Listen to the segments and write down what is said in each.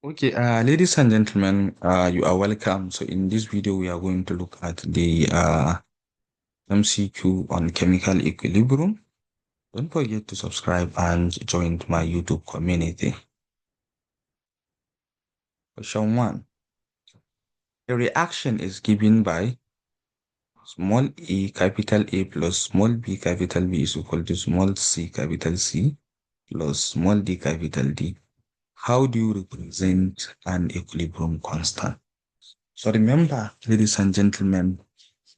Okay, ladies and gentlemen, you are welcome. So in this video, we are going to look at the MCQ on chemical equilibrium. Don't forget to subscribe and join my YouTube community. Question 1. A reaction is given by small a capital A plus small b capital B is equal to small c capital C plus small d capital D. How do you represent an equilibrium constant? So remember, ladies and gentlemen,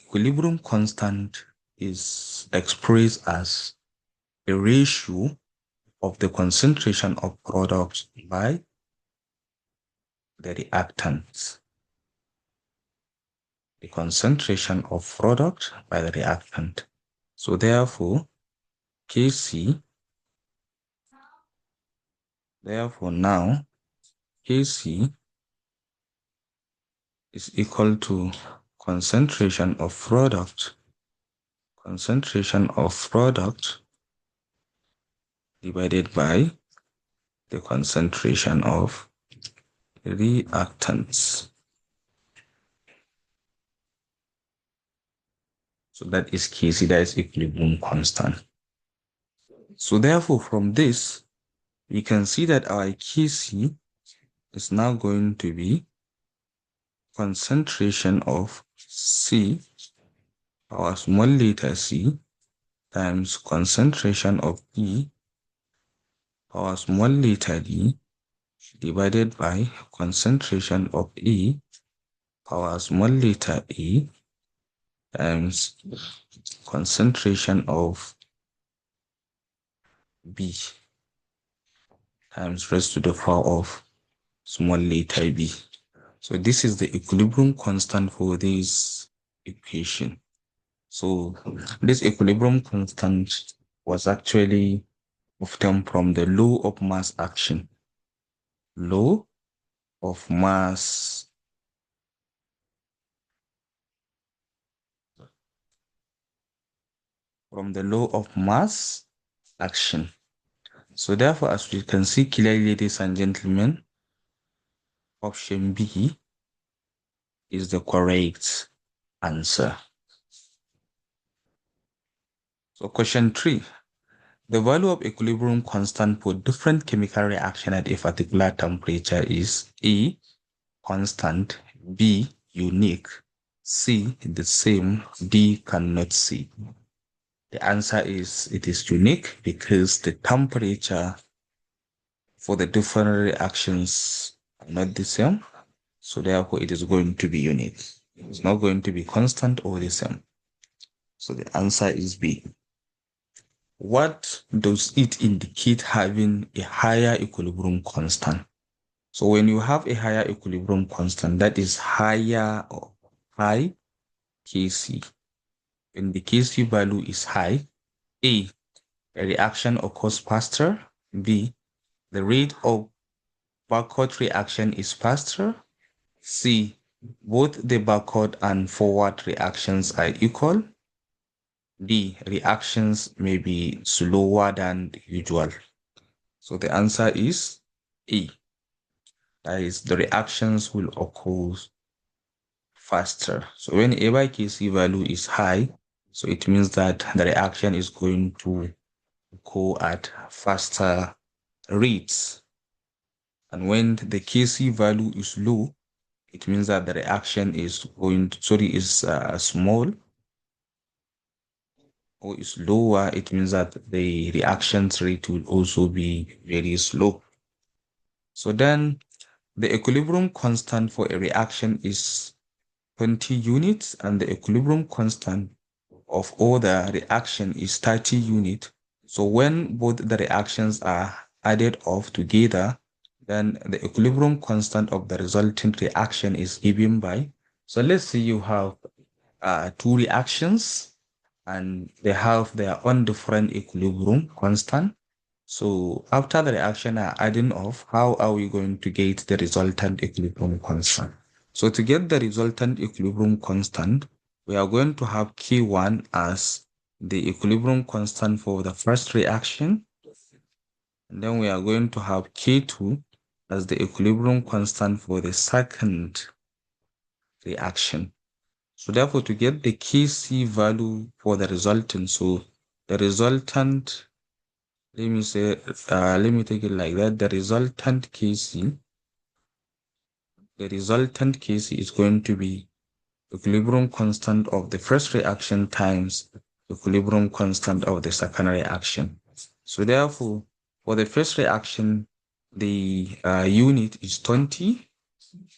equilibrium constant is expressed as a ratio of the concentration of products by the reactants. The concentration of product by the reactant. So therefore, Kc, now Kc is equal to concentration of product divided by the concentration of reactants. So that is Kc, that is equilibrium constant. So therefore, from this, we can see that our Kc is now going to be concentration of C, our small letter c, times concentration of E, our small letter d, divided by concentration of E, our small letter e, times concentration of B, times raised to the power of small letter b. So this is the equilibrium constant for this equation. So this equilibrium constant was actually obtained from the law of mass action. Law of mass action. So therefore, as we can see clearly, ladies and gentlemen, option B is the correct answer. So question 3. The value of equilibrium constant for different chemical reaction at a particular temperature is A, constant, B, unique, C, the same, D, cannot see. The answer is it is unique because the temperature for the different reactions are not the same. So therefore, it is going to be unique. It's not going to be constant or the same. So the answer is B. What does it indicate having a higher equilibrium constant? So when you have a higher equilibrium constant, that is higher or high Kc. When the Kc value is high, A, a reaction occurs faster. B, the rate of backward reaction is faster. C, both the backward and forward reactions are equal. D, reactions may be slower than usual. So the answer is E. That is, the reactions will occur faster. So whenever Kc value is high, so it means that the reaction is going to occur at faster rates. And when the Kc value is low, it means that the reaction is small or is lower. It means that the reaction rate will also be very slow. So then the equilibrium constant for a reaction is 20 units and the equilibrium constant of all the reaction is 30 units. So when both the reactions are added off together, then the equilibrium constant of the resultant reaction is given by, so let's say you have two reactions and they have their own different equilibrium constant. So after the reaction are adding off, how are we going to get the resultant equilibrium constant? So to get the resultant equilibrium constant, we are going to have K1 as the equilibrium constant for the first reaction. And then we are going to have K2 as the equilibrium constant for the second reaction. So therefore, to get the Kc value for the resultant, so the resultant, let me take it like that, the resultant Kc is going to be equilibrium constant of the first reaction times equilibrium constant of the second reaction. So therefore, for the first reaction, the unit is 20,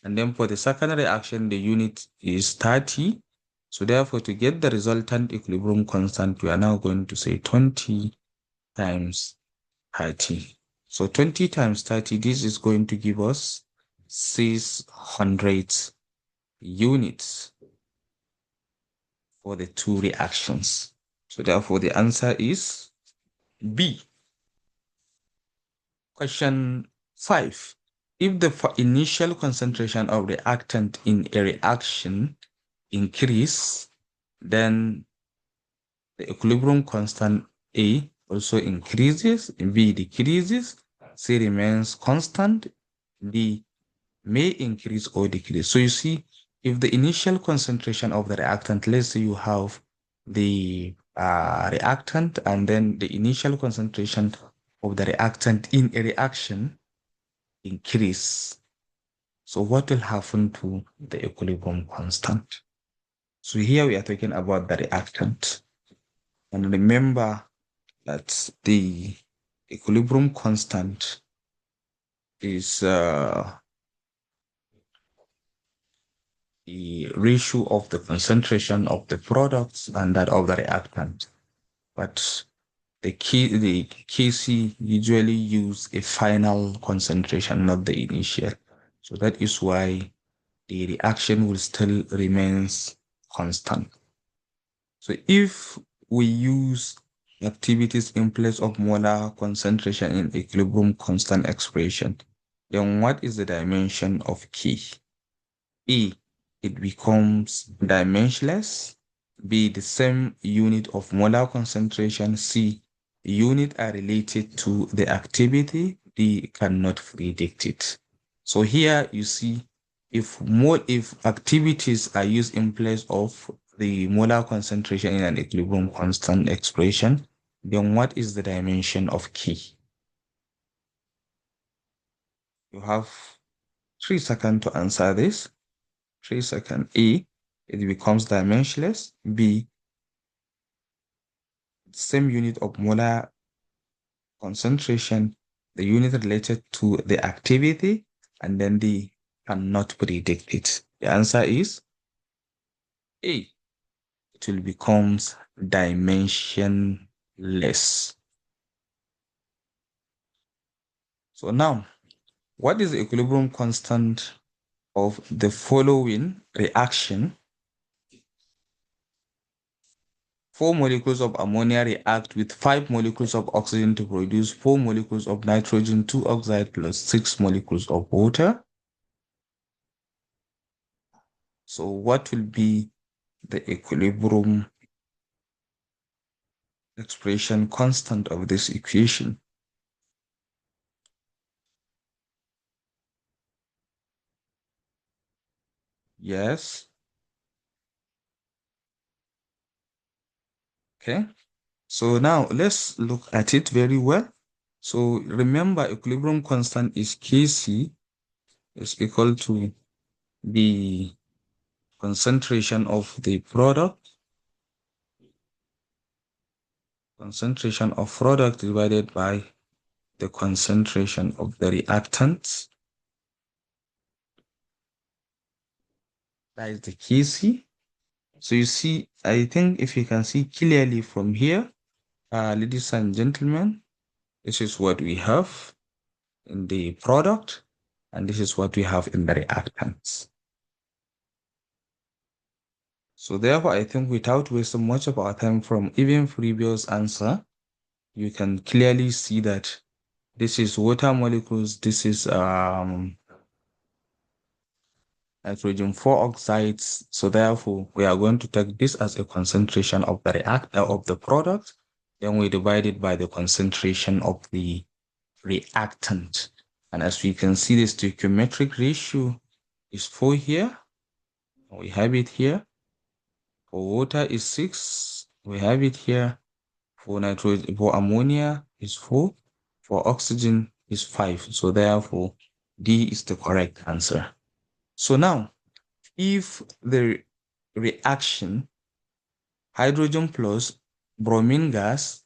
and then for the second reaction, the unit is 30. So therefore, to get the resultant equilibrium constant, we are now going to say 20 times 30. So 20 times 30, this is going to give us 600 units for the two reactions. So therefore, the answer is B. Question 5. If the initial concentration of reactant in a reaction increase, then the equilibrium constant A also increases, B decreases, C remains constant, D may increase or decrease. So you see, if the initial concentration of the reactant, let's say you have the reactant and then the initial concentration of the reactant in a reaction increase. So what will happen to the equilibrium constant? So here we are talking about the reactant. And remember that the equilibrium constant is the ratio of the concentration of the products and that of the reactant. But the Kc usually use a final concentration, not the initial. So that is why the reaction will still remains constant. So if we use activities in place of molar concentration in equilibrium constant expression, then what is the dimension of K? A, it becomes dimensionless. B, the same unit of molar concentration. C, unit are related to the activity. D, cannot predict it. So here you see if activities are used in place of the molar concentration in an equilibrium constant expression, then what is the dimension of K? You have 3 seconds to answer this. 3 seconds. A, it becomes dimensionless. B, same unit of molar concentration, the unit related to the activity, and then D, cannot predict it. The answer is A. It will becomes dimensionless. So now, what is the equilibrium constant of the following reaction? 4 molecules of ammonia react with 5 molecules of oxygen to produce 4 molecules of nitrogen 2 oxide plus 6 molecules of water. So what will be the equilibrium expression constant of this equation? Yes. Okay. So now let's look at it very well. So remember, equilibrium constant is Kc is equal to the concentration of the product, divided by the concentration of the reactants. That is the Kc. So you see, I think if you can see clearly from here, ladies and gentlemen, this is what we have in the product, and this is what we have in the reactants. So therefore, I think without wasting much of our time from even previous answer, you can clearly see that this is water molecules, this is nitrogen 4 oxides. So therefore, we are going to take this as a concentration of the reactor of the product. Then we divide it by the concentration of the reactant. And as we can see, the stoichiometric ratio is 4 here. We have it here. For water is 6. We have it here. For nitrogen, for ammonia is 4. For oxygen is 5. So therefore, D is the correct answer. So now, if the reaction hydrogen plus bromine gas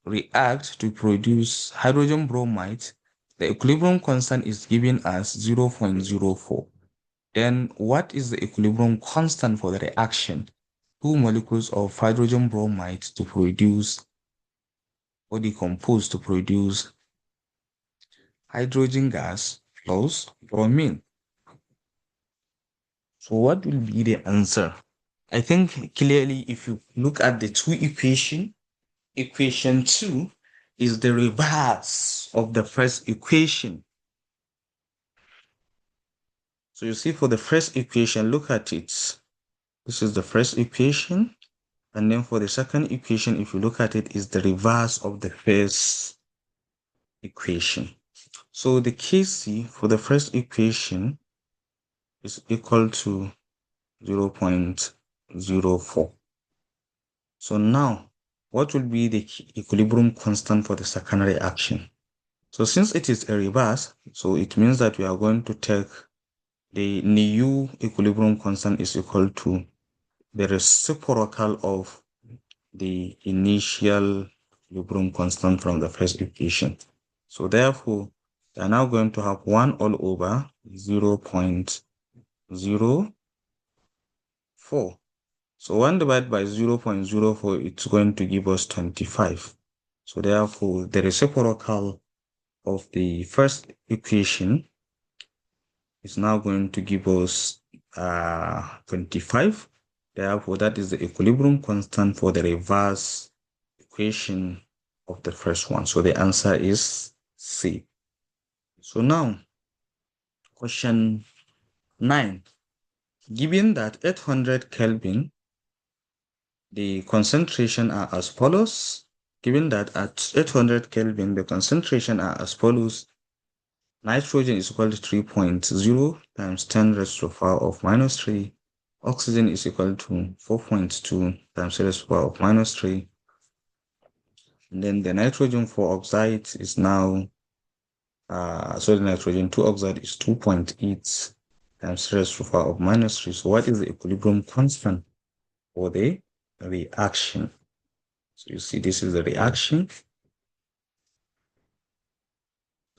react to produce hydrogen bromide, the equilibrium constant is given as 0.04. Then what is the equilibrium constant for the reaction? Two molecules of hydrogen bromide to produce or decompose to produce hydrogen gas plus bromine. So what will be the answer? I think clearly if you look at the two equation, equation 2 is the reverse of the first equation. So you see for the first equation, look at it. This is the first equation. And then for the second equation, if you look at it, is the reverse of the first equation. So the Kc for the first equation is equal to 0.04. So now, what will be the equilibrium constant for the second reaction? So since it is a reverse, so it means that we are going to take the new equilibrium constant is equal to the reciprocal of the initial equilibrium constant from the first equation. So therefore, we are now going to have 1 all over 0.04. So 1 divided by 0.04, it's going to give us 25. So therefore, the reciprocal of the first equation is now going to give us 25. Therefore, that is the equilibrium constant for the reverse equation of the first one. So the answer is C. So now, question 9. Given that 800 Kelvin, the concentration are as follows. Given that at 800 Kelvin, the concentration are as follows. Nitrogen is equal to 3.0 times 10 raised to the power of minus 3. Oxygen is equal to 4.2 times 10 raised to the power of minus 3. And then the nitrogen 4 oxide is now, the nitrogen 2 oxide is 2.8 times 10 raised to the power of minus 3. So what is the equilibrium constant for the reaction? So you see, this is the reaction.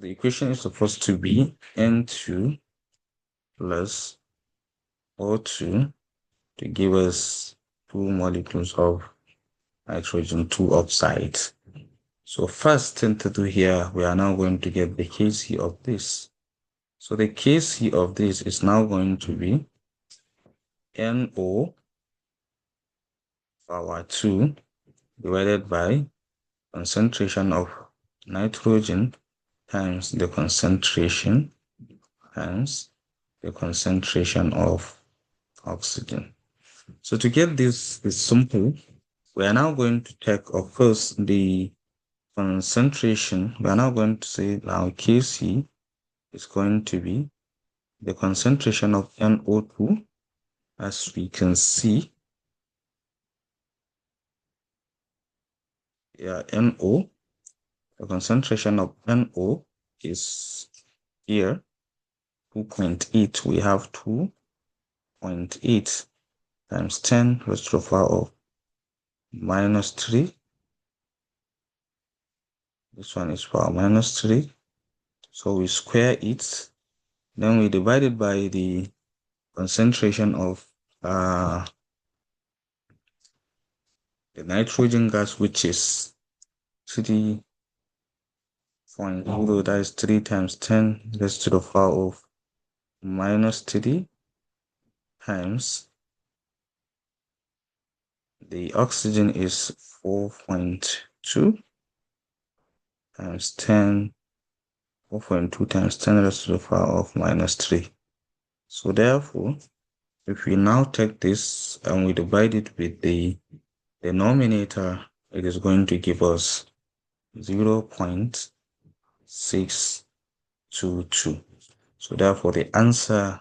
The equation is supposed to be N2 plus O2 to give us 2 molecules of nitrogen 2 oxide. So first thing to do here, we are now going to get the Kc of this. So the Kc of this is now going to be NO power 2 divided by concentration of nitrogen times the concentration of oxygen. So to get this is simple. We are now going to take, of course, the concentration. We are now going to say now Kc is going to be the concentration of NO2, as we can see. Yeah, NO. The concentration of NO is here 2.8. We have 2.8 times 10 raised to the power of minus 3. This one is power minus 3. So we square it. Then we divide it by the concentration of the nitrogen gas, which is 3.0, that is 3 times 10 raised to the power of minus 3 times the oxygen is 4.2 times 10, 4.2 times 10 raised to the power of minus 3. So therefore, if we now take this and we divide it with the denominator, it is going to give us 0.6 622. So therefore the answer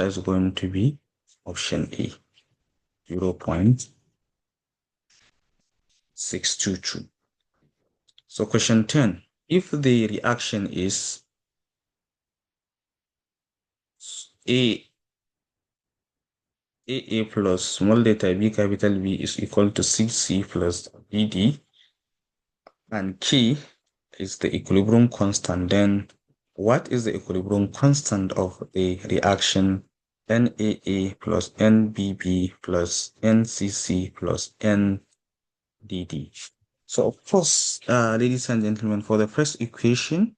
is going to be option A, 0.622. So question 10, if the reaction is A AA plus small letter B capital B is equal to 6C plus BD, and K is the equilibrium constant, then what is the equilibrium constant of the reaction NAA plus NBB plus NCC plus NDD? So of course, ladies and gentlemen, for the first equation,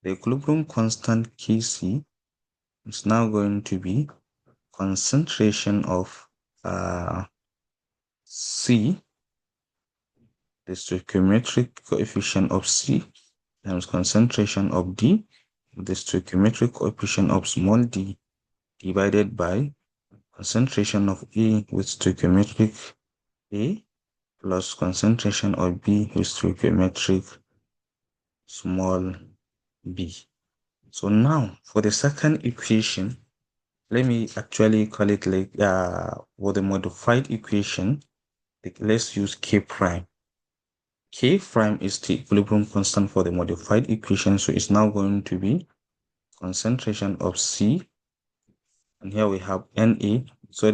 the equilibrium constant Kc is now going to be concentration of C, the stoichiometric coefficient of C, times concentration of D, the stoichiometric coefficient of small d, divided by concentration of A with stoichiometric A, plus concentration of B with stoichiometric small b. So now, for the second equation, let me actually call it like, for the modified equation, let's use K prime. K prime is the equilibrium constant for the modified equation, so it's now going to be concentration of C, and here we have NCC, so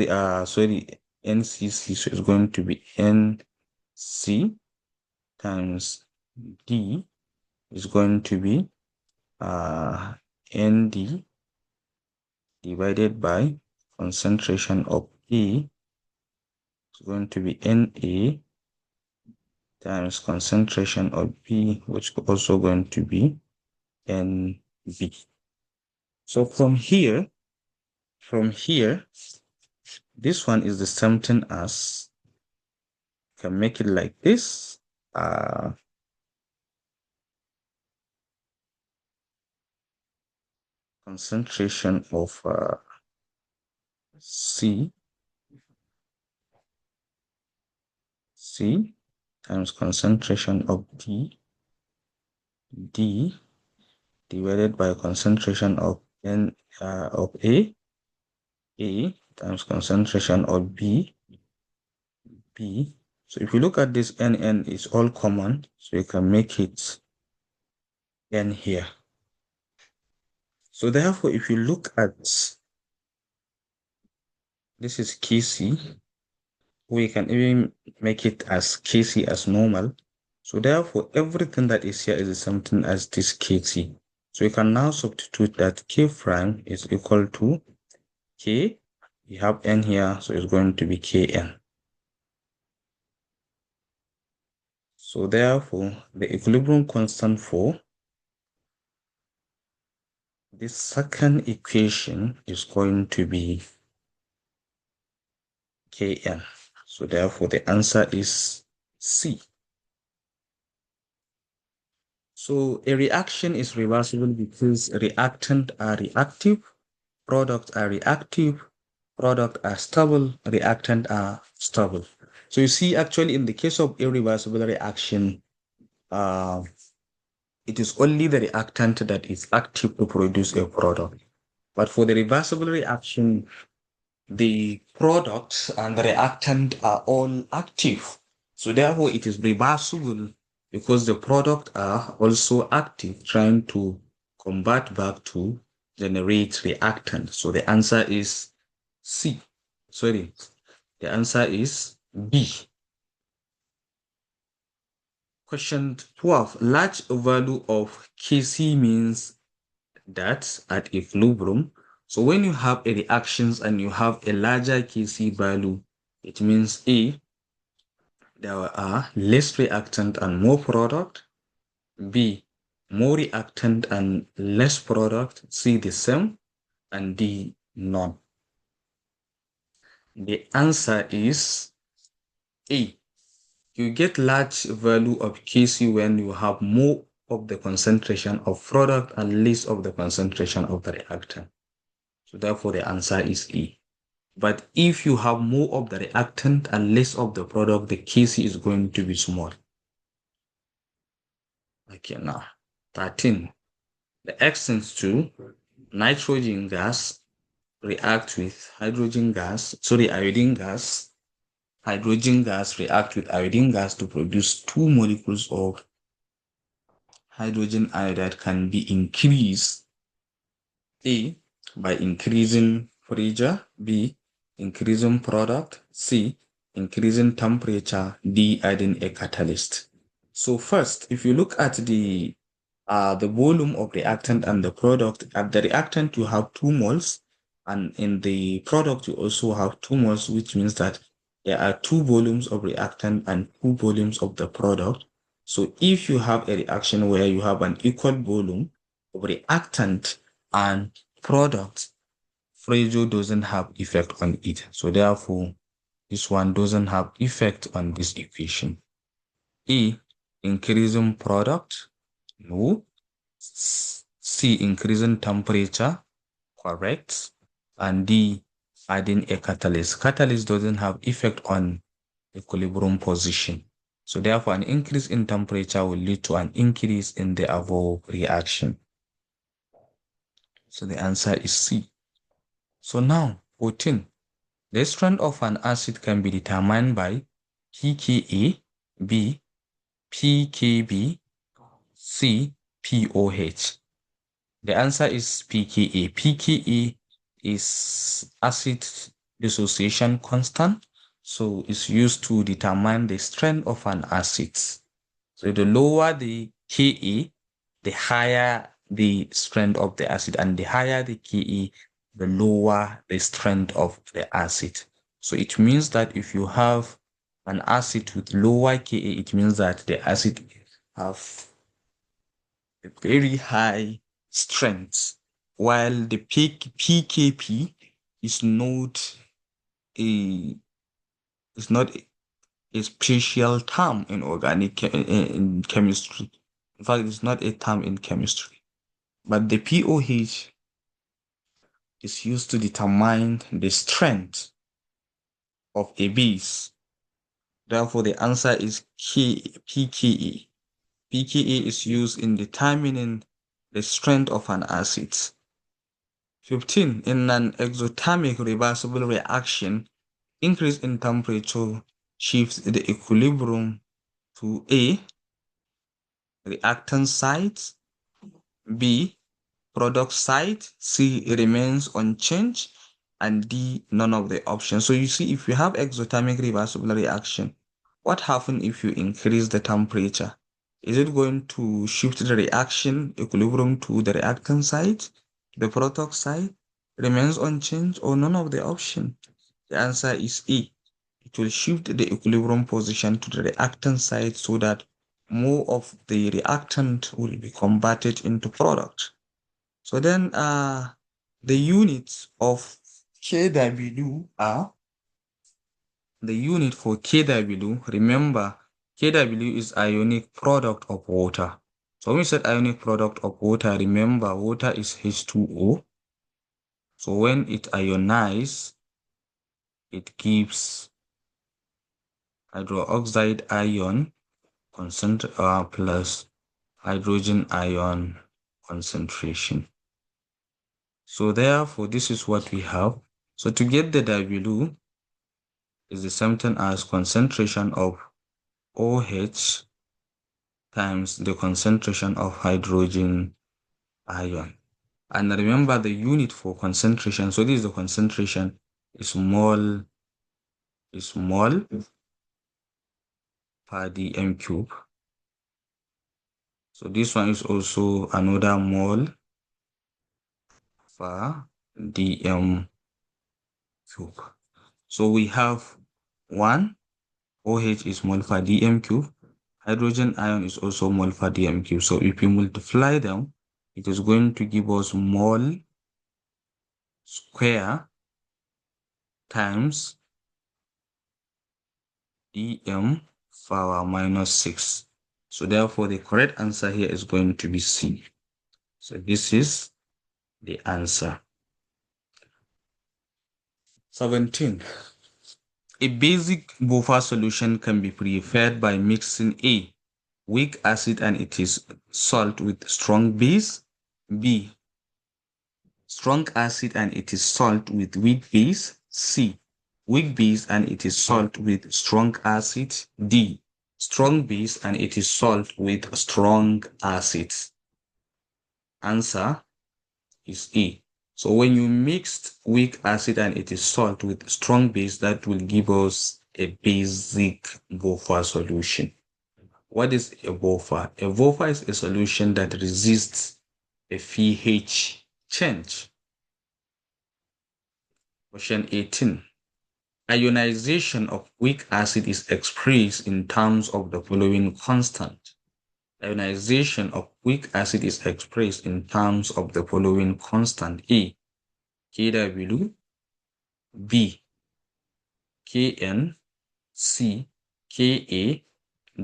it's going to be NC times D is going to be ND divided by concentration of A is going to be NA times concentration of B, which is also going to be NB. So from here, this one is the same thing as, can make it like this. Concentration of C times concentration of D divided by concentration of A times concentration of B. So if you look at this, N is all common, so you can make it N here. So therefore, if you look at this is Kc, we can even make it as Kc as normal. So therefore, everything that is here is the same thing as this Kt. So you can now substitute that K prime is equal to K. We have N here, so it's going to be Kn. So therefore, the equilibrium constant for this second equation is going to be Kn. So therefore, the answer is C. So a reaction is reversible because reactants are reactive, products are reactive, products are stable, reactants are stable. So you see, actually, in the case of irreversible reaction, it is only the reactant that is active to produce a product. But for the reversible reaction, the products and the reactant are all active. So therefore, it is reversible because the product are also active, trying to convert back to generate reactant. So the answer is C. Sorry, the answer is B. Question 12. Large value of Kc means that at equilibrium. So when you have a reactions and you have a larger Kc value, it means A, there are less reactant and more product. B, more reactant and less product. C, the same. And D, none. The answer is A. You get large value of Kc when you have more of the concentration of product and less of the concentration of the reactant. So therefore the answer is E. But if you have more of the reactant and less of the product, the Kc is going to be small. Okay, now 13. The exchange to nitrogen gas react with hydrogen gas, iodine gas. Hydrogen gas react with iodine gas to produce two molecules of hydrogen iodide can be increased. A, by increasing pressure. B, increasing product. C, increasing temperature. D, adding a catalyst. So first, if you look at the volume of reactant and the product, at the reactant you have 2 moles, and in the product you also have 2 moles, which means that there are 2 volumes of reactant and 2 volumes of the product. So if you have a reaction where you have an equal volume of reactant and product, Frege doesn't have effect on it. So therefore, this one doesn't have effect on this equation. E, increasing product, no. C, increasing temperature, correct. And D, adding a catalyst. Catalyst doesn't have effect on equilibrium position. So therefore, an increase in temperature will lead to an increase in the above reaction. So the answer is C. So now, 14. The strength of an acid can be determined by pKa, B, pKb, C, pOH. The answer is pKa. pKa is acid dissociation constant, so it's used to determine the strength of an acid. So the lower the Ka, the higher the strength of the acid, and the higher the Ka, the lower the strength of the acid. So it means that if you have an acid with lower Ka, it means that the acid have a very high strength, while the PKP is not a a special term in in chemistry. In fact, it's not a term in chemistry. But the pOH is used to determine the strength of a base. Therefore, the answer is pKa. pKa is used in determining the strength of an acid. 15. In an exothermic reversible reaction, increase in temperature shifts the equilibrium to A, reactant side, B, product side, C, remains unchanged, and D, none of the options. So you see, if you have exothermic reversible reaction, what happens if you increase the temperature? Is it going to shift the reaction equilibrium to the reactant side, the product side, remains unchanged, or none of the option? The answer is E. It will shift the equilibrium position to the reactant side so that more of the reactant will be converted into product. So then the units of KW are, the unit for KW, remember, KW is ionic product of water. So when we said ionic product of water, remember water is H2O. So when it ionizes, it gives hydroxide ion plus hydrogen ion concentration. So therefore, this is what we have. So to get the W is the same thing as concentration of OH times the concentration of hydrogen ion. And remember the unit for concentration. So this is the concentration is mole per dm cube. So this one is also another mole per dm cube. So we have 1 OH is mole per dm cube. Hydrogen ion is also mole per dm cube. So if we multiply them, it is going to give us mole square times dm power minus 6. So therefore, the correct answer here is going to be C. So this is the answer. 17. A basic buffer solution can be prepared by mixing A, weak acid and it is salt with strong base, B, strong acid and it is salt with weak base. C, weak base and it is salt with strong acid. D, strong base and it is salt with strong acid. Answer is E. So when you mixed weak acid and it is salt with strong base, that will give us a basic buffer solution. What is a buffer? A buffer is a solution that resists a pH change. Question 18. Ionization of weak acid is expressed in terms of the following constant. Ionization of weak acid is expressed in terms of the following constant. A, Kw, B, Kn, C, Ka,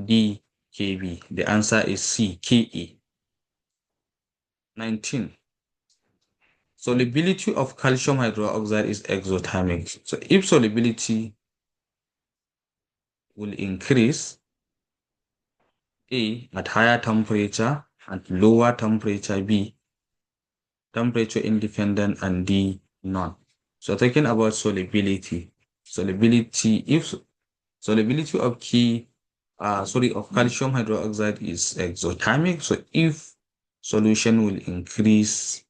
D, Kb. The answer is C, Ka. 19. Solubility of calcium hydroxide is exothermic. So if solubility will increase, A, at higher temperature, at lower temperature, B, temperature independent, and D, none. So talking about solubility, if solubility of of calcium hydroxide is exothermic. So if solution will increase,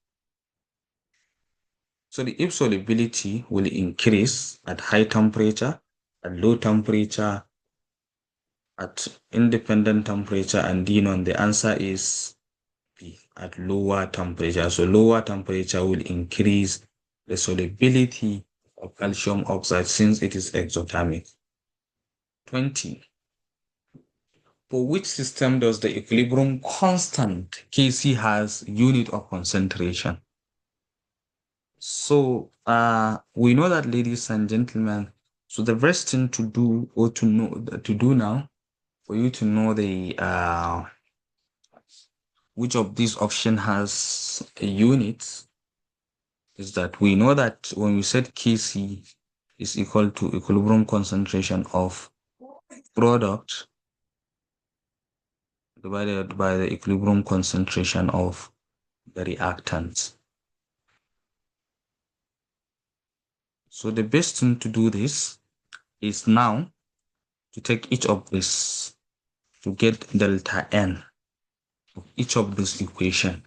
if solubility will increase at high temperature, at low temperature, at independent temperature, and D none, the answer is B, at lower temperature. So lower temperature will increase the solubility of calcium oxide since it is exothermic. 20. For which system does the equilibrium constant Kc has unit of concentration? So we know that, ladies and gentlemen, so the best thing to do or to do now for you to know the which of these option has a unit is that we know that when we said Kc is equal to equilibrium concentration of product divided by the equilibrium concentration of the reactants. So the best thing to do this is now to take each of this to get delta n of each of this equation.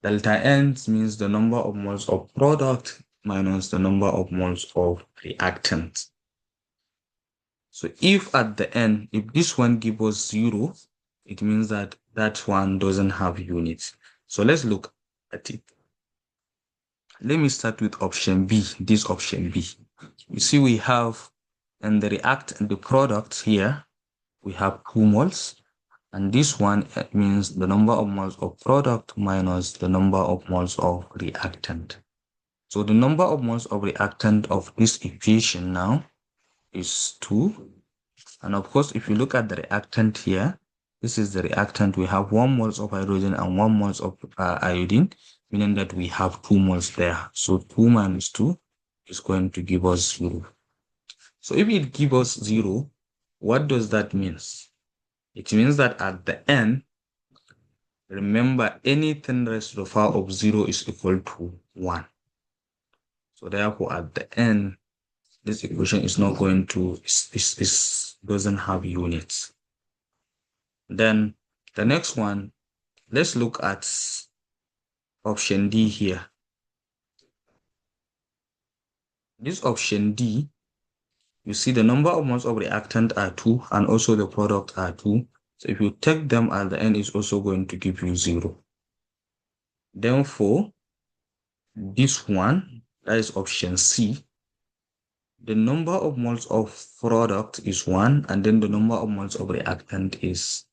Delta n means the number of moles of product minus the number of moles of reactant. So if at the end, if this one gives us 0, it means that that one doesn't have units. So let's look at it. Let me start with option B, this option B. You see we have, and the product here, we have 2 moles. And this one means the number of moles of product minus the number of moles of reactant. So the number of moles of reactant of this equation now is 2. And of course, if you look at the reactant here, this is the reactant. We have 1 moles of hydrogen and 1 moles of iodine, meaning that we have 2 moles there. So 2 minus 2 is going to give us 0. So if it gives us 0, what does that mean? It means that at the end, remember, anything raised to the power of 0 is equal to 1. So therefore, at the end, this equation is not going to, doesn't have units. Then the next one, let's look at option D here. This option D, you see the number of moles of reactant are 2 and also the product are 2. So if you take them at the end, it's also going to give you 0. Then for this one, that is option C, the number of moles of product is 1, and then the number of moles of reactant is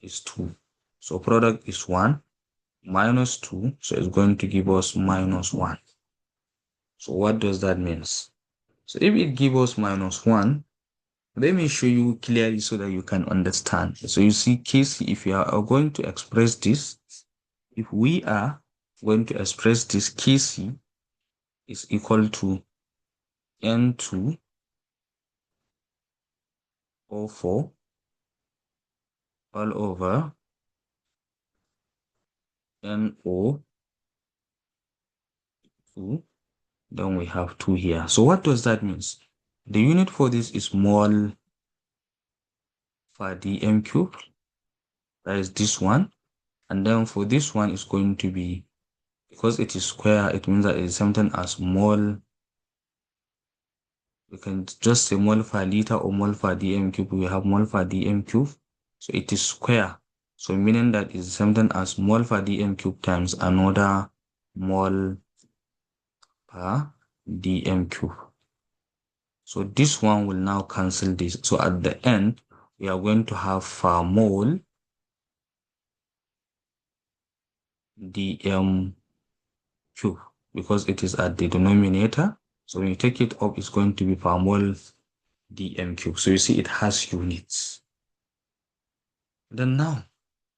2. So product is 1 minus 2, so it's going to give us minus 1. So what does that mean? So if it gives us minus 1, let me show you clearly so that you can understand. So you see Kc, if you are going to express this, if we are going to express this, Kc is equal to N2O4 all over NO 2. Then we have 2 here. So what does that mean? The unit for this is mole per dm cube. That is this one. And then for this one is going to be, because it is square, it means that it is something as mole. We can just say mole per liter or mole per dm cube. We have mole per dm cube. So it is square. So meaning that is something as mole per dm cube times another mole per dm cube. So this one will now cancel this. So at the end, we are going to have per mole dm cube because it is at the denominator. So when you take it up, it's going to be per mole dm cube. So you see it has units. Then now,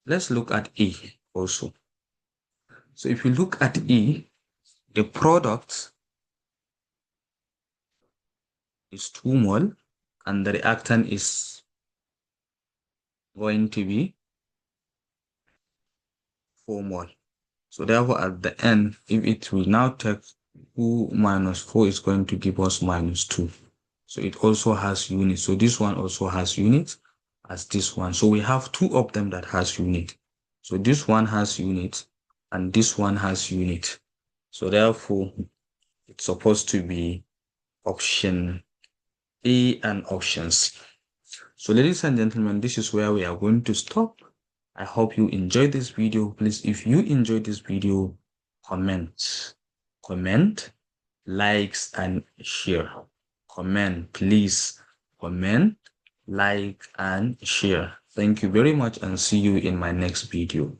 let's look at E also. So if you look at E, the product is 2 mole and the reactant is going to be 4 mole. So therefore at the end, if it will now take 2 minus 4 is going to give us minus 2. So it also has units. So this one also has units as this one. So we have 2 of them that has unit. So this one has unit and this one has unit. So therefore it's supposed to be option A and option C. So ladies and gentlemen, this is where we are going to stop. I hope you enjoyed this video. Please, if you enjoyed this video, comment, likes, and share. Comment, please. Comment, like, and share. Thank you very much and see you in my next video.